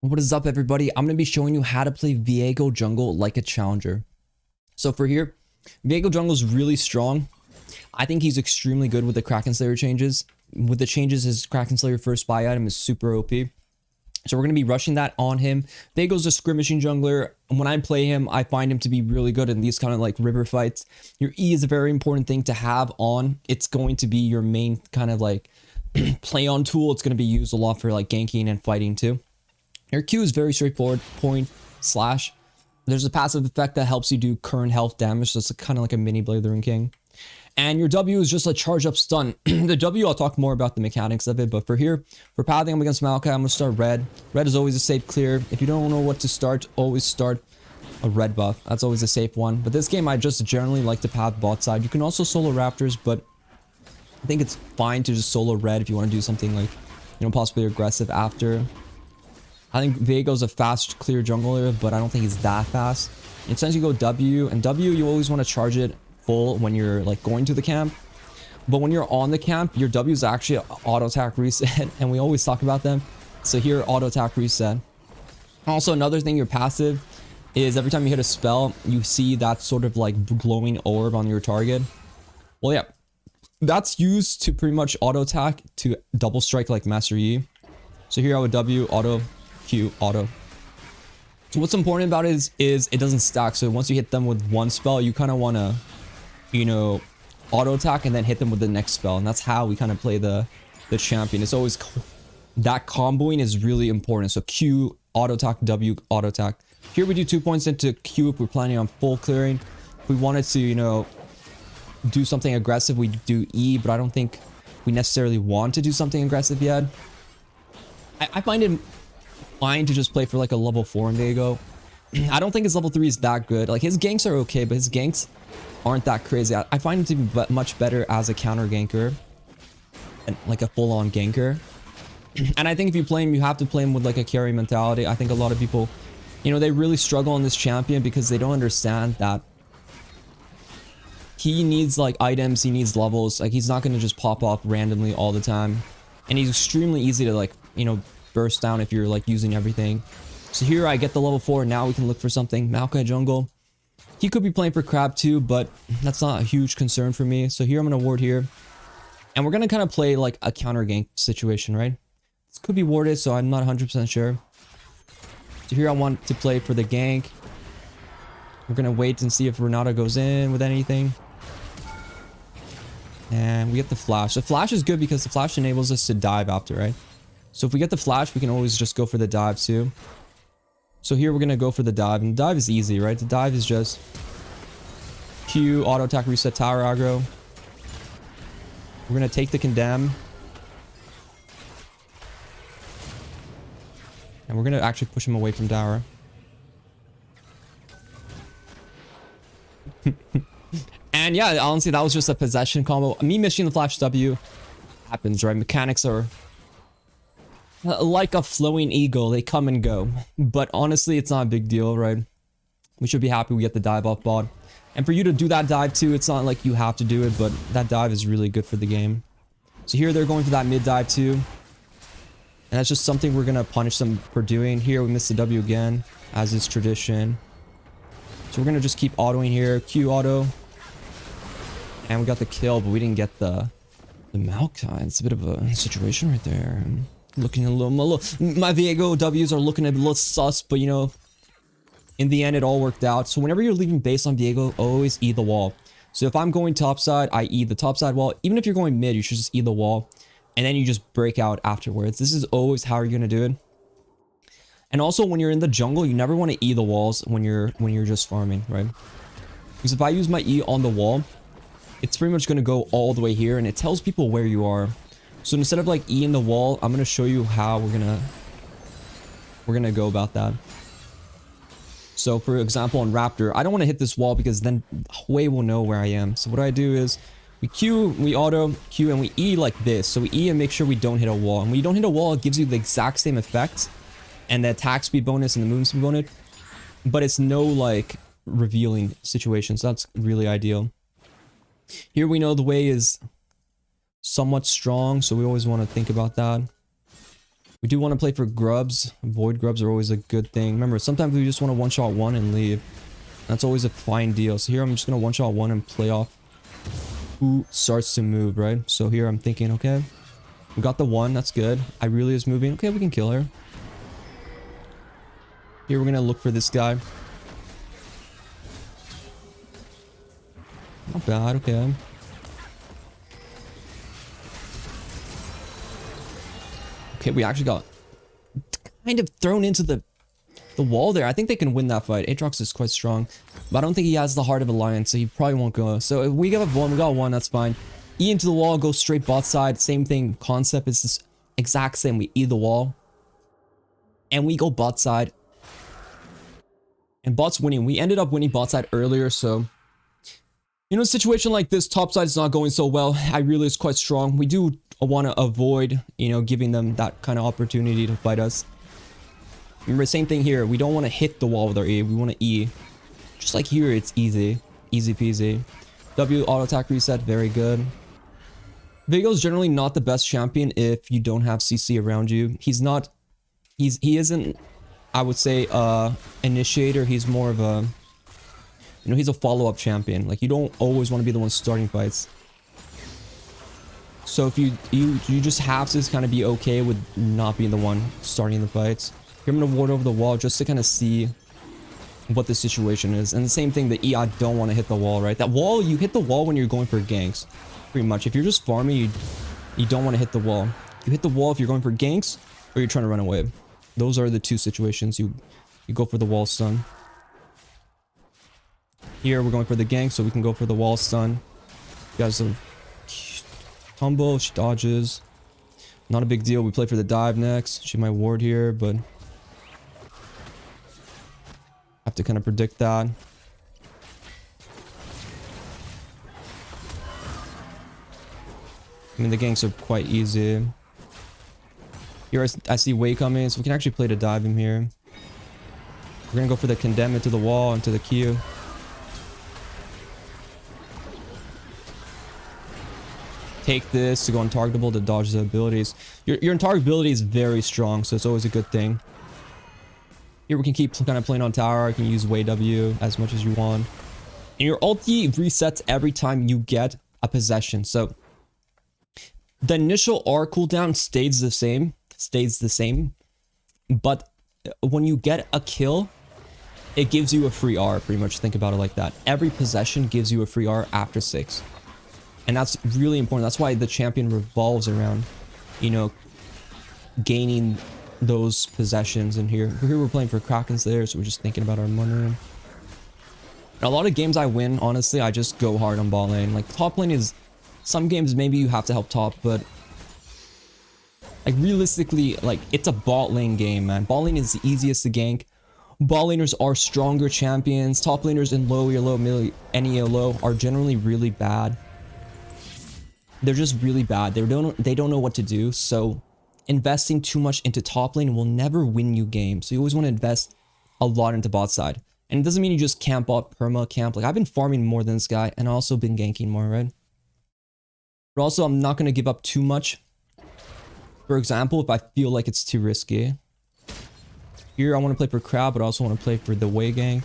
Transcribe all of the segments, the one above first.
What is up, everybody? I'm going to be showing you how to play Viego jungle like a challenger. So for here, Viego jungle is really strong. I think he's extremely good with the Kraken Slayer changes. With the changes, his Kraken Slayer first buy item is super OP. So we're going to be rushing that on him. Viego's a skirmishing jungler. And when I play him, I find him to be really good in these kind of like river fights. Your E is a very important thing to have on. It's going to be your main kind of like play on tool. It's going to be used a lot for like ganking and fighting too. Your Q is very straightforward, point, slash. There's a passive effect that helps you do current health damage, so it's kind of like a mini Blazing King. And your W is just a charge up stun. The W, I'll talk more about the mechanics of it, but for here, for pathing, I'm against Maokai, I'm going to start red. Red is always a safe clear. If you don't know what to start, always start a red buff. That's always a safe one. But this game, I just generally like to path bot side. You can also solo Raptors, but I think it's fine to just solo red if you want to do something like, possibly aggressive after. I think Viego's a fast, clear jungler, but I don't think he's that fast. In sense, you go W, and W, you always want to charge it full when you're like going to the camp. But when you're on the camp, your W is actually auto attack reset, and we always talk about them. So here, auto attack reset. Also, another thing, your passive is every time you hit a spell, you see that sort of like glowing orb on your target. Well, yeah, that's used to pretty much auto attack to double strike like Master Yi. So here I would W, auto, Q, auto. So what's important about it is it doesn't stack. So once you hit them with one spell, you kind of want to, auto attack and then hit them with the next spell. And that's how we kind of play the champion. It's always, that comboing is really important. So Q, auto attack, W, auto attack. Here we do 2 points into Q if we're planning on full clearing. If we wanted to, do something aggressive, we do E, but I don't think we necessarily want to do something aggressive yet. I find it fine to just play for like a level 4 in Viego. I don't think his level 3 is that good. Like his ganks are okay, but his ganks aren't that crazy. I find him to be much better as a counter ganker and like a full-on ganker. And I think if you play him, you have to play him with like a carry mentality. I think a lot of people, they really struggle on this champion because they don't understand that he needs like items, he needs levels. Like he's not going to just pop off randomly all the time. And he's extremely easy to like, burst down if you're like using everything. So here I get the level 4. Now we can look for something. Maokai jungle. He could be playing for crab too, but that's not a huge concern for me. So here I'm going to ward here. And we're going to kind of play like a counter gank situation, right? This could be warded, so I'm not 100% sure. So here I want to play for the gank. We're going to wait and see if Renata goes in with anything. And we get the flash. The flash is good because the flash enables us to dive after, right? So if we get the flash, we can always just go for the dive too. So here we're going to go for the dive. And the dive is easy, right? The dive is just Q, auto attack, reset, tower aggro. We're going to take the condemn. And we're going to actually push him away from tower. And yeah, honestly, that was just a possession combo. Me missing the flash W happens, right? Mechanics are like a flowing eagle, they come and go. But honestly, it's not a big deal, right? We should be happy we get the dive off bot. And for you to do that dive too, it's not like you have to do it, but that dive is really good for the game. So here they're going for that mid dive too. And that's just something we're going to punish them for doing. Here we missed the W again, as is tradition. So we're going to just keep autoing here. Q auto. And we got the kill, but we didn't get the Maokai. It's a bit of a situation right there. Looking a little, my Viego W's are looking a little sus, but in the end it all worked out. So whenever you're leaving base on Viego, always E the wall. So if I'm going topside, I E the topside wall. Even if you're going mid, you should just E the wall, and then you just break out afterwards. This is always how you're gonna do it. And also when you're in the jungle, you never want to E the walls when you're just farming, right? Because if I use my E on the wall, it's pretty much gonna go all the way here, and it tells people where you are. So instead of like E in the wall, I'm going to show you how we're going to go about that. So for example, on Raptor, I don't want to hit this wall because then Hui will know where I am. So what I do is we Q, we auto, Q, and we E like this. So we E and make sure we don't hit a wall. And when you don't hit a wall, it gives you the exact same effect. And the attack speed bonus and the movement speed bonus. But it's no like revealing situation. So that's really ideal. Here we know the way is somewhat strong, so we always want to think about that. We do want to play for grubs. Void grubs are always a good thing. Remember, sometimes we just want to one-shot one and leave. That's always a fine deal. So here I'm just going to one-shot one and play off who starts to move, right? So here I'm thinking, okay, we got the one. That's good. Irelia is moving. Okay, we can kill her. Here we're going to look for this guy. Not bad, okay. Okay, we actually got kind of thrown into the wall there. I think they can win that fight. Aatrox is quite strong, but I don't think he has the heart of a lion, so he probably won't go. So if we got one, we got one, that's fine. E into the wall, go straight bot side. Same thing, concept is this exact same. We E the wall, and we go bot side. And bot's winning. We ended up winning bot side earlier, so... You know, a situation like this, top side is not going so well. Irelia is quite strong. We do want to avoid, you know, giving them that kind of opportunity to fight us. Remember, same thing here. We don't want to hit the wall with our E. We want to E. Just like here, it's easy. Easy peasy. W auto attack reset. Very good. Viego is generally not the best champion if you don't have CC around you. He's not... He isn't, I would say, initiator. He's more of a... You know, he's a follow-up champion. Like, you don't always want to be the one starting fights. So if you just have to kind of be okay with not being the one starting the fights. Here I'm going to ward over the wall just to kind of see what the situation is. And the same thing, the E, I don't want to hit the wall, right? That wall, you hit the wall when you're going for ganks. Pretty much. If you're just farming, you don't want to hit the wall. You hit the wall if you're going for ganks or you're trying to run away. Those are the two situations. You go for the wall stun. Here we're going for the gank, so we can go for the wall stun. You guys have tumble, she dodges. Not a big deal. We play for the dive next. She might ward here, but have to kind of predict that. I mean, the ganks are quite easy. Here I see Wei coming, so we can actually play to dive him here. We're gonna go for the condemn into the wall, into the Q. Take this to go untargetable to dodge the abilities. Your untargetability is very strong, so it's always a good thing. Here we can keep kind of playing on tower. I can use Wei W as much as you want. And your ulti resets every time you get a possession. So the initial R cooldown stays the same. But when you get a kill, it gives you a free R, pretty much. Think about it like that. Every possession gives you a free R after 6. And that's really important. That's why the champion revolves around, you know, gaining those possessions. And here we're playing for Kraken's there, so we're just thinking about our money. A lot of games I win, honestly, I just go hard on bot lane. Like, top lane is... Some games maybe you have to help top, but... Like, realistically, like, it's a bot lane game, man. Bot lane is the easiest to gank. Bot laners are stronger champions. Top laners in low, ELO, middle, any ELO are generally really bad. They're just really bad. They don't know what to do. So investing too much into top lane will never win you games. So you always want to invest a lot into bot side. And it doesn't mean you just camp up, perma camp. Like, I've been farming more than this guy and also been ganking more, right? But also, I'm not going to give up too much. For example, if I feel like it's too risky. Here, I want to play for Crab, but I also want to play for the Wei gank.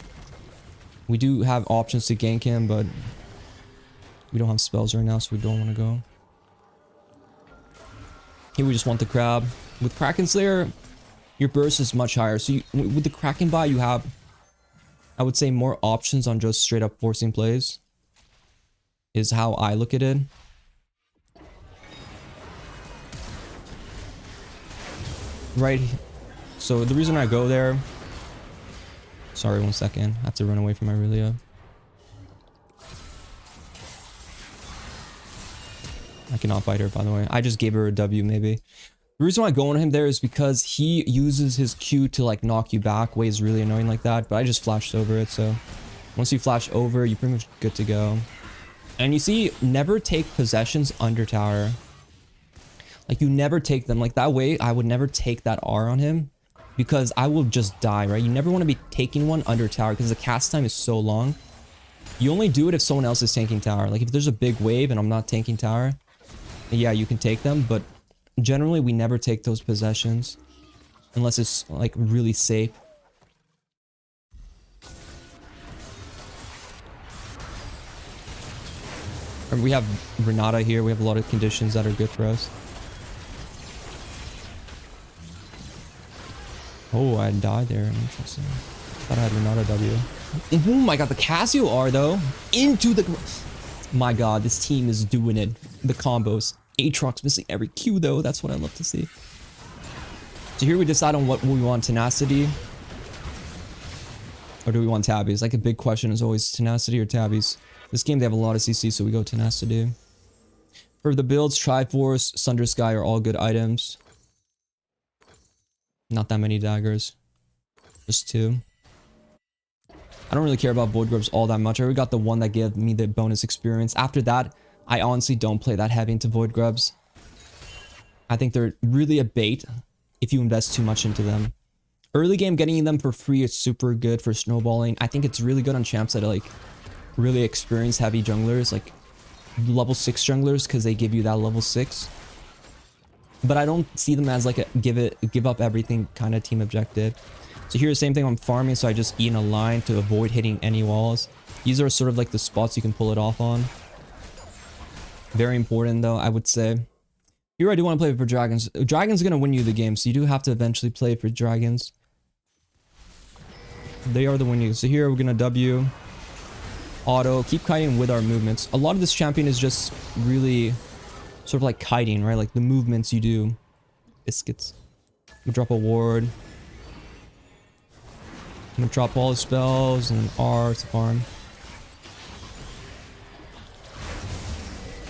We do have options to gank him, but we don't have spells right now, so we don't want to go. Here, we just want the Crab. With Kraken Slayer, your burst is much higher. So with the Kraken buy, you have, I would say, more options on just straight up forcing plays. Is how I look at it. Right. So the reason I go there... Sorry, 1 second. I have to run away from Irelia. I cannot fight her, by the way. I just gave her a W, maybe. The reason why I go on him there is because he uses his Q to, like, knock you back. Wei is really annoying like that, but I just flashed over it, so... Once you flash over, you're pretty much good to go. And you see, never take possessions under tower. Like, you never take them. Like, that way, I would never take that R on him. Because I will just die, right? You never want to be taking one under tower because the cast time is so long. You only do it if someone else is tanking tower. Like, if there's a big wave and I'm not tanking tower, yeah, you can take them, but generally we never take those possessions unless it's like really safe. And we have Renata here. We have a lot of conditions that are good for us. Oh, I died there. Interesting. Thought I had Renata W. Oh my god, the Casio R though. Into the... My god, this team is doing it. The combos. Aatrox missing every Q though. That's what I love to see. So here we decide on what we want. Tenacity. Or do we want Tabbies? Like a big question is always Tenacity or Tabbies. This game they have a lot of CC, so we go Tenacity. For the builds, Triforce, Sunder Sky are all good items. Not that many daggers. Just 2. I don't really care about Void Grubs all that much. I already got the one that gave me the bonus experience. After that, I honestly don't play that heavy into Void Grubs. I think they're really a bait if you invest too much into them. Early game, getting them for free is super good for snowballing. I think it's really good on champs that are like really experienced heavy junglers, like level 6 junglers, because they give you that level 6. But I don't see them as like a give up everything kind of team objective. So here's the same thing. I'm farming, so I just eat in a line to avoid hitting any walls. These are sort of like the spots you can pull it off on. Very important though, I would say. Here I do want to play for dragons. Dragons are gonna win you the game, so you do have to eventually play for dragons. They are the winning. So here we're gonna W. Auto. Keep kiting with our movements. A lot of this champion is just really sort of like kiting, right? Like the movements you do. Biscuits. We drop a ward. I'm gonna drop all the spells and R to farm.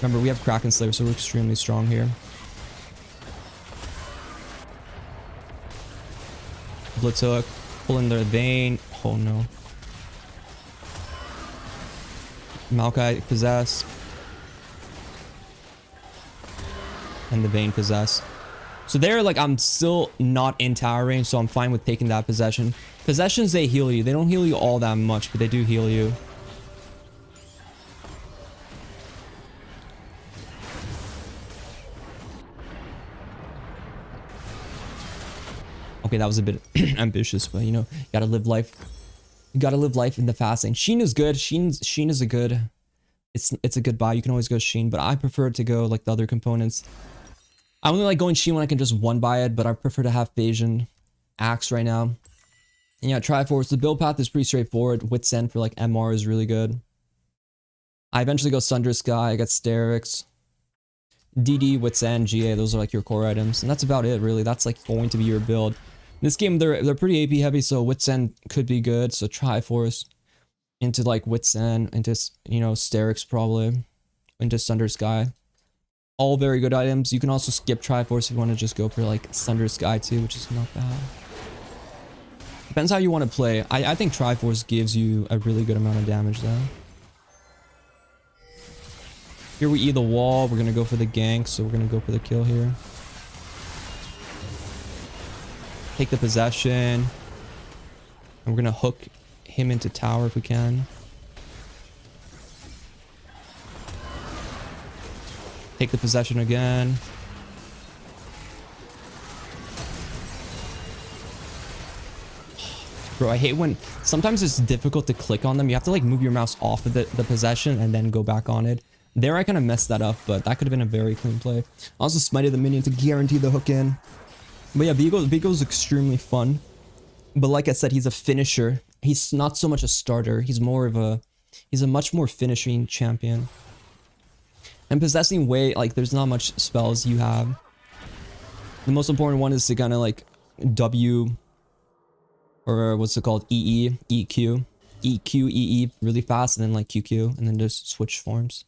Remember, we have Kraken Slayer, so we're extremely strong here. Blitz hook. Pull in their Vayne. Oh no. Maokai possess. And the Vayne possess. So they're like, I'm still not in tower range, so I'm fine with taking that possession. Possessions, they heal you. They don't heal you all that much, but they do heal you. Okay, that was a bit ambitious, but you know, you gotta live life. You gotta live life in the fast lane. Sheen is good. Sheen is a good... It's a good buy. You can always go Sheen, but I prefer to go like the other components. I only like going Sheen when I can just one buy it, but I prefer to have Phasian Axe right now. And yeah, Triforce. The build path is pretty straightforward. Wit's End for like MR is really good. I eventually go Sunder Sky. I got Sterix. DD, Wit's End, GA. Those are like your core items. And that's about it, really. That's like going to be your build. In this game, they're pretty AP heavy, so Wit's End could be good. So Triforce into like Wit's End, into, you know, Sterix probably, into Sunder Sky. All very good items. You can also skip Triforce if you want to just go for like Sunder Sky too, which is not bad. Depends how you want to play. I think Triforce gives you a really good amount of damage though. Here we E the wall. We're going to go for the gank, so we're going to go for the kill here. Take the possession. And we're going to hook him into tower if we can. Take the possession again. Bro, I hate when... Sometimes it's difficult to click on them. You have to like move your mouse off of the possession and then go back on it. There I kind of messed that up, but that could have been a very clean play. I also smited the minion to guarantee the hook in. But yeah, Vigo's extremely fun. But like I said, he's a finisher. He's not so much a starter. He's more of a... He's a much more finishing champion. And possessing way, like, there's not much spells you have. The most important one is to kind of like W... Or what's it called? EE, EQ. EQ, EE really fast, and then like QQ, and then just switch forms.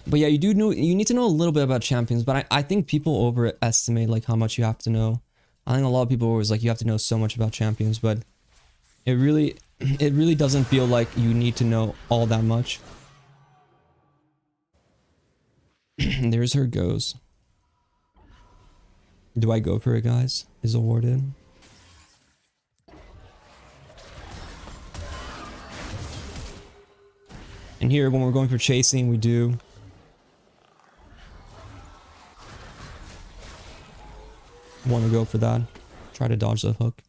But yeah, you need to know a little bit about champions, but I think people overestimate like how much you have to know. I think a lot of people are always like, you have to know so much about champions, but it really doesn't feel like you need to know all that much. There's her goes. Do I go for it, guys? Is awarded. And here, when we're going for chasing, we do Want to go for that. Try to dodge the hook.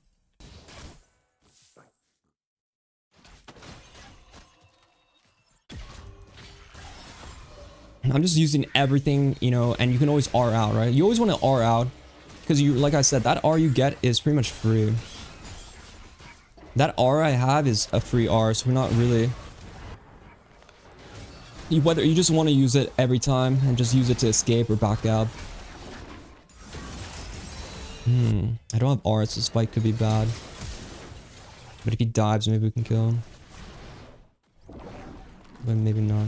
I'm just using everything, you know, and you can always R out, right? You always want to R out because you, like I said, that R you get is pretty much free. That R I have is a free R, so we're not really... Whether you just want to use it every time and just use it to escape or back out. I don't have R, so this fight could be bad. But if he dives, maybe we can kill him. But maybe not.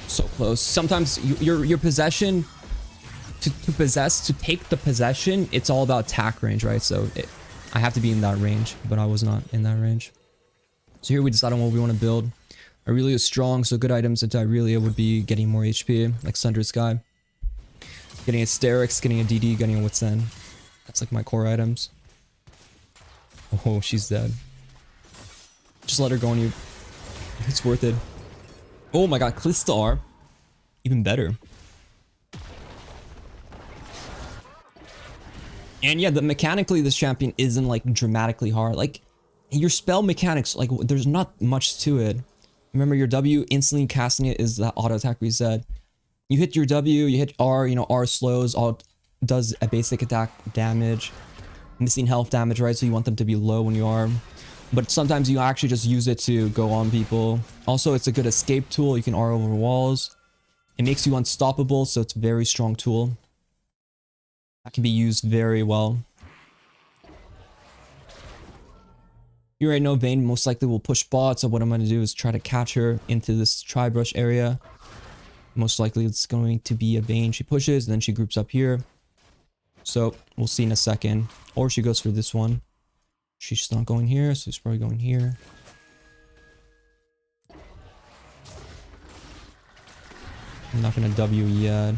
So close. Sometimes your possession to take the possession, it's all about attack range, right? So I have to be in that range, but I was not in that range. So here we decide on what we want to build. Aurelia is strong, so good items into Aurelia would be getting more HP, like Sundered Sky. Getting a Sterix, getting a DD, getting a Wits End. That's like my core items. Oh, she's dead. Just let her go on you. It's worth it. Oh my god, Clistar. Even better. And yeah, mechanically this champion isn't like dramatically hard. Like your spell mechanics, like there's not much to it. Remember your W instantly casting it is the auto attack reset. You hit your W, you hit R, you know, R slows, all does a basic attack damage. Missing health damage, right? So you want them to be low when you arm. But sometimes you actually just use it to go on people. Also, it's a good escape tool. You can R over walls. It makes you unstoppable, so it's a very strong tool. That can be used very well. You already know Vayne most likely will push bot, so what I'm going to do is try to catch her into this tri-brush area. Most likely it's going to be a Vayne. She pushes, then she groups up here. So, we'll see in a second. Or she goes for this one. She's not going here, so she's probably going here. I'm not gonna W yet.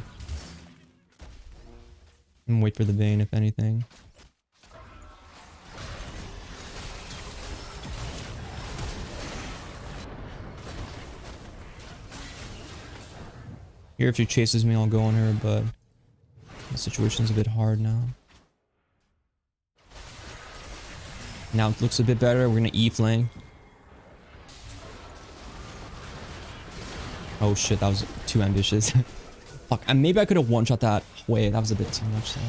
And wait for the Vayne, if anything. Here, if she chases me, I'll go on her, but the situation's a bit hard now. Now it looks a bit better. We're gonna E flank. Oh shit, that was too ambitious. Fuck, and maybe I could have one-shot that. Wait, that was a bit too much though.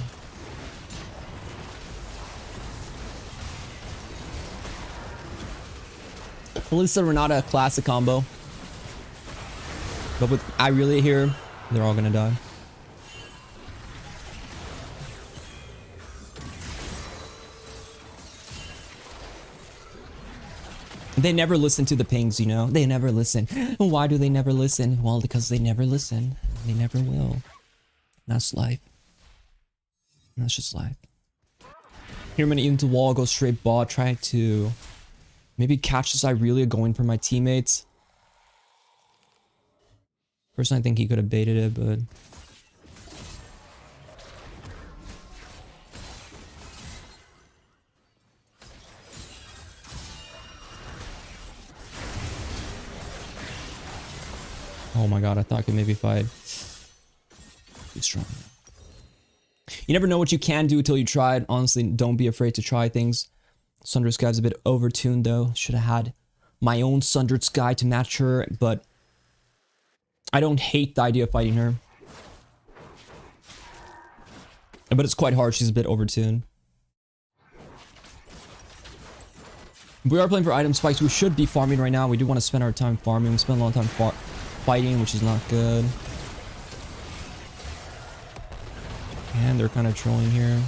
Kalista Renata classic combo. But with Aurelia here, they're all gonna die. They never listen to the pings, you know? They never listen. Why do they never listen? Well, because they never listen. They never will. That's life. That's just life. Here I'm gonna eat into wall, go straight bot, try to maybe catch this Aurelia going for my teammates. Personally, I think he could have baited it, but... Oh my god, I thought I could maybe fight. Too strong. You never know what you can do until you try it. Honestly, don't be afraid to try things. Sundered Sky's a bit overtuned though. Should have had my own Sundered Sky to match her, but I don't hate the idea of fighting her. But it's quite hard. She's a bit overtuned. We are playing for item spikes. We should be farming right now. We do want to spend our time farming. We spend a long time fighting, which is not good. And they're kind of trolling here.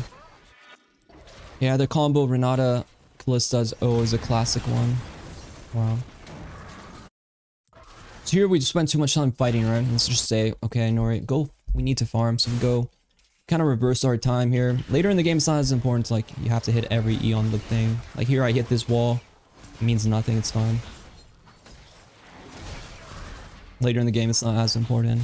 Yeah, the combo Renata Kalista is a classic one. Wow. So here we just spent too much time fighting, right? Let's just say, okay, Inori, go. We need to farm, so we go kind of reverse our time here. Later in the game, it's not as important. Like, you have to hit every E on the thing. Like here, I hit this wall. It means nothing. It's fine. Later in the game, it's not as important.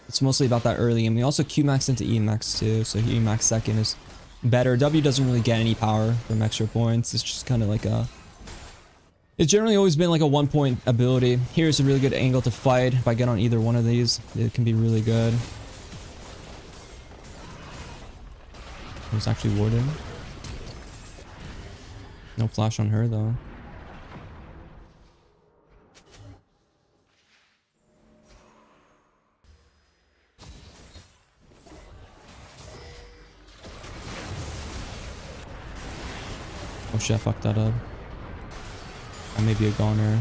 It's mostly about that early, and we also Q max into E max too. So E max second is better. W doesn't really get any power from extra points. It's just kind of like a... It's generally always been like a 1-point ability. Here's a really good angle to fight. If I get on either one of these, it can be really good. It's actually warded. No flash on her though. Oh shit, I fucked that up. I may be a goner.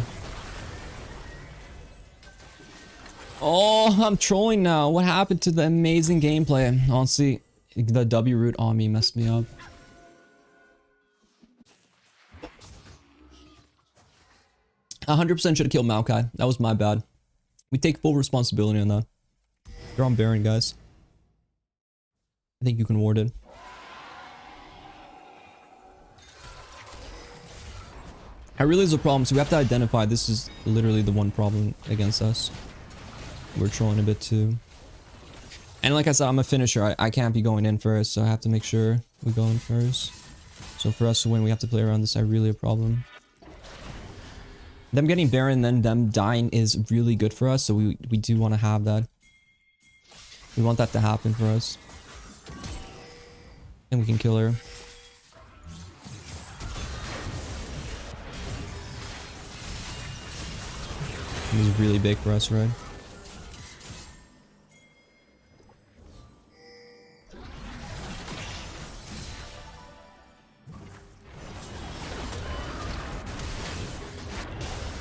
Oh, I'm trolling now. What happened to the amazing gameplay? Honestly, the W root on me messed me up. 100% should have killed Maokai. That was my bad. We take full responsibility on that. You're on Baron, guys. I think you can ward it. I realize the problem, so we have to identify this is literally the one problem against us. We're trolling a bit too. And like I said, I'm a finisher. I can't be going in first, so I have to make sure we go in first. So for us to win, we have to play around this. I really a problem. Them getting Baron, then them dying is really good for us, so we do want to have that. We want that to happen for us. And we can kill her. This is really big for us, right?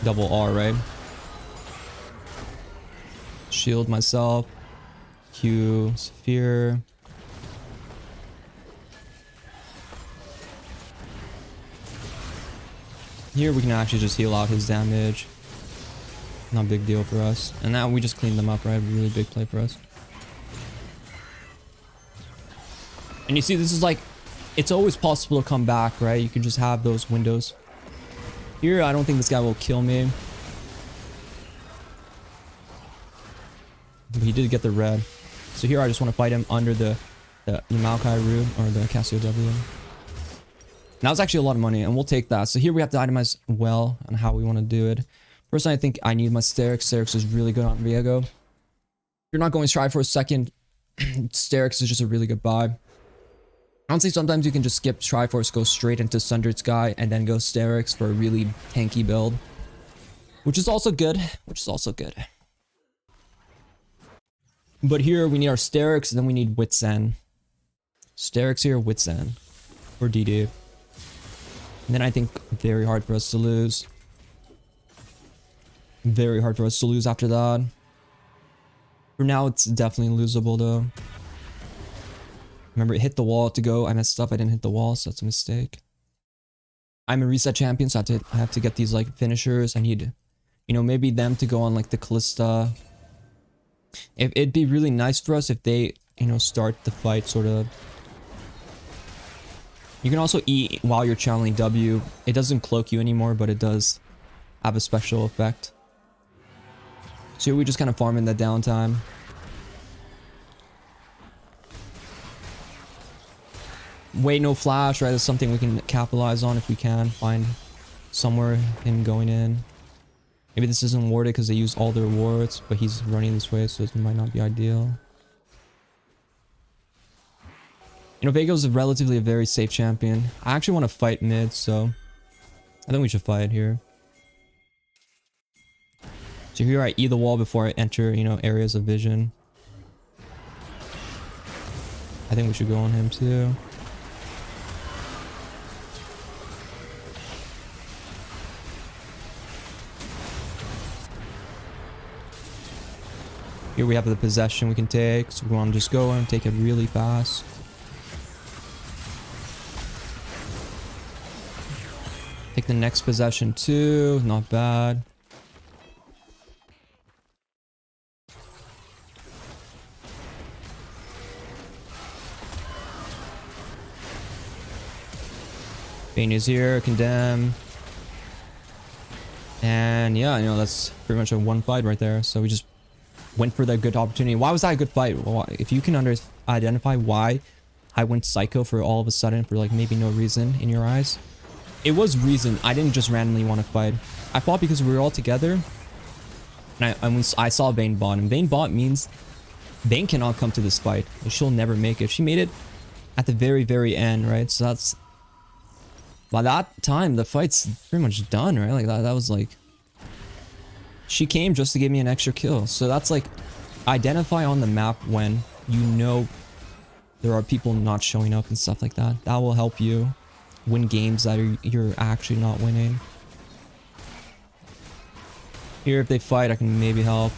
Double R, right? Shield myself. Q, Sphere. Here we can actually just heal out his damage. Not a big deal for us. And now we just clean them up, right? Really big play for us. And you see, this is like, it's always possible to come back, right? You can just have those windows. Here, I don't think this guy will kill me. But he did get the red. So here I just want to fight him under the Maokai Root or the Cassio W. Now it's actually a lot of money and we'll take that. So here we have to itemize well on how we want to do it. Personally, I think I need my Sterix. Sterix is really good on Viego. If you're not going to try for a second, Sterix is just a really good buy. Honestly, sometimes you can just skip Triforce, go straight into Sundered Sky, and then go Sterix for a really tanky build. Which is also good. But here we need our Sterix, and then we need Wits End. Sterix here, Wits End. Or DD. And then I think very hard for us to lose. Very hard for us to lose after that. For now, it's definitely losable though. Remember, it hit the wall to go. I messed up. I didn't hit the wall, so that's a mistake. I'm a reset champion, so I have to get these like finishers. I need, you know, maybe them to go on like the Callista. If it'd be really nice for us if they, you know, start the fight sort of. You can also E while you're channeling W. It doesn't cloak you anymore, but it does have a special effect. So we just kind of farm in that downtime. Wait, no flash, right? That's something we can capitalize on if we can find somewhere him going in. Maybe this isn't warded because they use all their wards, but he's running this way, so it might not be ideal. You know, Viego's relatively a very safe champion. I actually want to fight mid, so I think we should fight here. So here I E the wall before I enter, you know, areas of vision. I think we should go on him too. Here we have the possession we can take, so we want to just go and take it really fast. Take the next possession too, not bad. Bane is here, condemn. And yeah, you know, that's pretty much a one fight right there. So we just went for that good opportunity. Why was that a good fight? Well, if you can identify why I went psycho for all of a sudden for like maybe no reason in your eyes. It was reason. I didn't just randomly want to fight. I fought because we were all together. And I saw Vayne bot. And Vayne bot means Vayne cannot come to this fight. She'll never make it. She made it at the very, very end, right? So that's... By that time, the fight's pretty much done, right? Like that was like... She came just to give me an extra kill. So that's like... Identify on the map when you know there are people not showing up and stuff like that. That will help you win games that you're actually not winning. Here, if they fight, I can maybe help.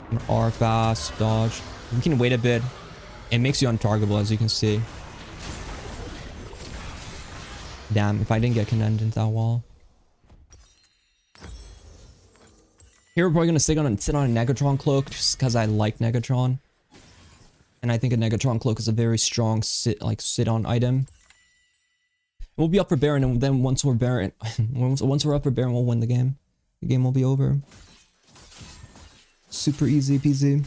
An R fast, dodge. We can wait a bit. It makes you untargetable, as you can see. Damn, if I didn't get connected into that wall. Here, we're probably going to sit on a Negatron cloak, just because I like Negatron. And I think a Negatron cloak is a very strong sit on item. We'll be up for Baron, and then once we're Baron, once we're up for Baron, we'll win the game. The game will be over. Super easy peasy.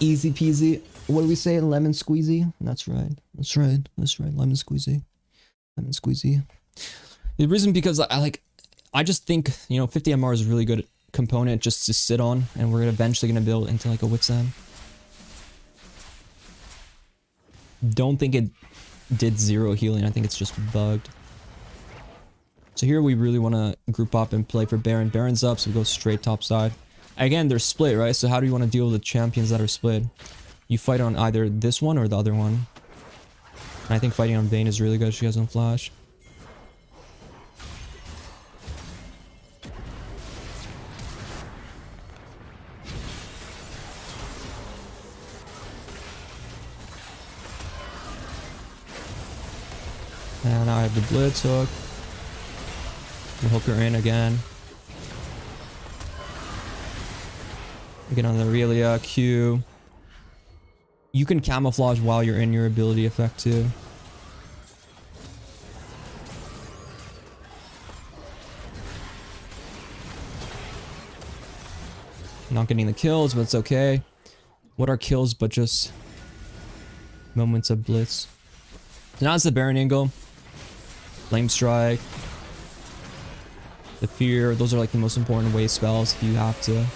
Easy peasy. What do we say? Lemon squeezy? That's right. That's right. That's right. Lemon squeezy. Lemon squeezy. The reason because I just think, you know, 50 MR is a really good component just to sit on, and we're eventually going to build into like a Wit's End. Don't think it did 0 healing. I think it's just bugged. So here we really want to group up and play for Baron. Baron's up, so we go straight top side. Again, they're split, right? So how do you want to deal with the champions that are split? You fight on either this one or the other one. And I think fighting on Vayne is really good. She has no flash. And now I have the blitz hook. We'll hook her in again. Get on the Aurelia, Q. You can camouflage while you're in your ability effect too. Not getting the kills, but it's okay. What are kills but just moments of blitz? So now it's the Baron angle. Flame Strike. The Fear. Those are like the most important wave spells if you have to.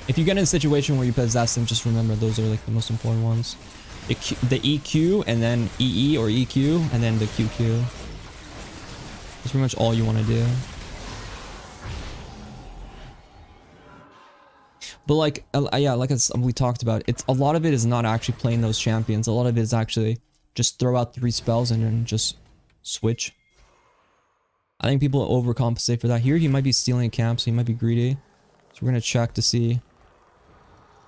If you get in a situation where you possess them, just remember those are like the most important ones. The EQ and then EE or EQ and then the QQ. That's pretty much all you want to do. But like, yeah, like we talked about, it's a lot of it is not actually playing those champions. A lot of it is actually just throw out 3 spells and then just switch. I think people overcompensate for that. Here he might be stealing a camp, so he might be greedy. So we're gonna check to see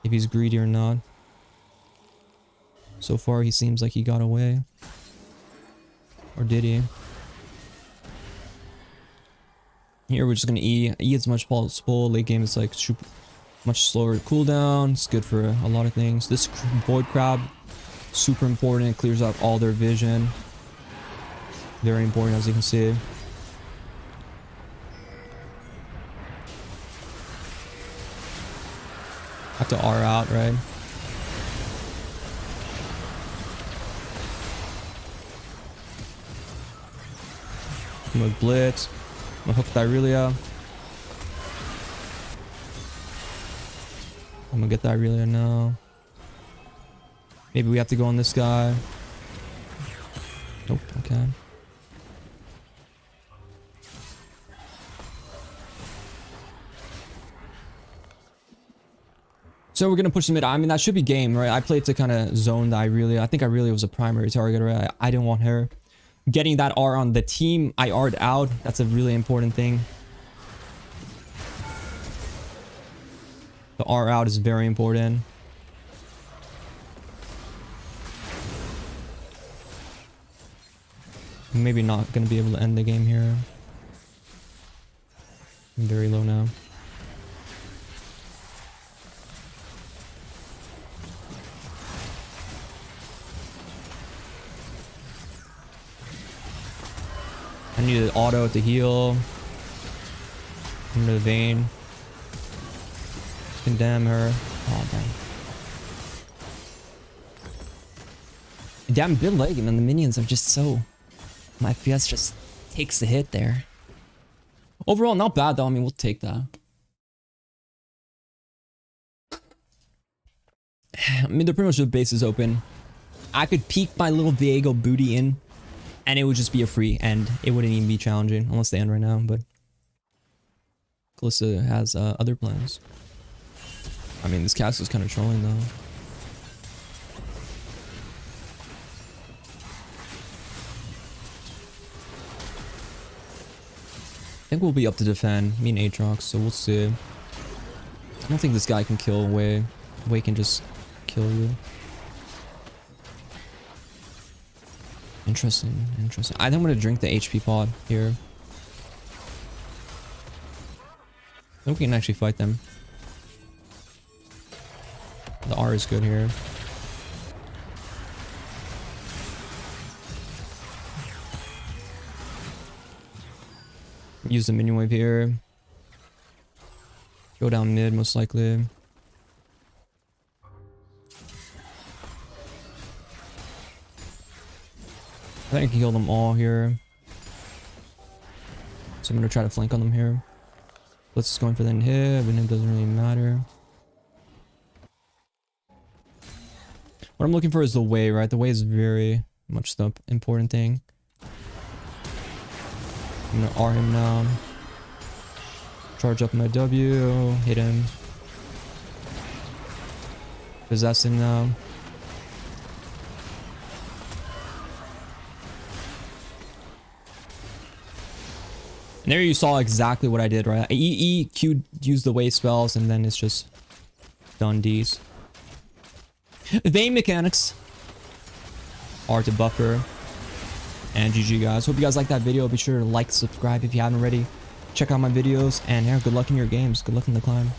if he's greedy or not. So far he seems like he got away. Or did he? Here we're just gonna E as much as possible. Late game is like super, much slower cooldown. It's good for a lot of things. This Void Crab, super important. It clears out all their vision. Very important, as you can see. Have to R out, right? I'm gonna blitz. I'm gonna hook the Aurelia. I'm gonna get the Aurelia now. Maybe we have to go on this guy. Nope, okay. So we're gonna push the mid. I mean, that should be game, right? I played to kind of zone the Aurelia. I think Aurelia was a primary target, right? I didn't want her. Getting that R on the team, I R'd out. That's a really important thing. The R out is very important. Maybe not gonna be able to end the game here. I'm very low now. I needed auto to heal. Under the Vayne. Condemn her. Oh, dang. Damn, good leg, and then the minions are just so... My FPS just takes the hit there. Overall, not bad though. I mean, we'll take that. I mean, they're pretty much the bases open. I could peek my little Viego booty in, and it would just be a free end. It wouldn't even be challenging, unless they end right now, but... Kalista has other plans. I mean, this cast is kind of trolling though. I think we'll be up to defend. Me and Aatrox, so we'll see. I don't think this guy can kill Wei. Wei can just kill you. Interesting, interesting. I think I'm gonna drink the HP pod here. I think we can actually fight them. The R is good here. Use the minion wave here. Go down mid, most likely. I think I can kill them all here. So I'm gonna try to flank on them here. Let's just going for the inhib, and it doesn't really matter. What I'm looking for is the way, right? The way is very much the important thing. I'm gonna R him now. Charge up my W, hit him. Possess him now. And there you saw exactly what I did, right? Q used the wave spells, and then it's just done D's. Vein mechanics. R to buffer. And GG guys. Hope you guys liked that video. Be sure to like, subscribe if you haven't already. Check out my videos, and yeah, good luck in your games. Good luck in the climb.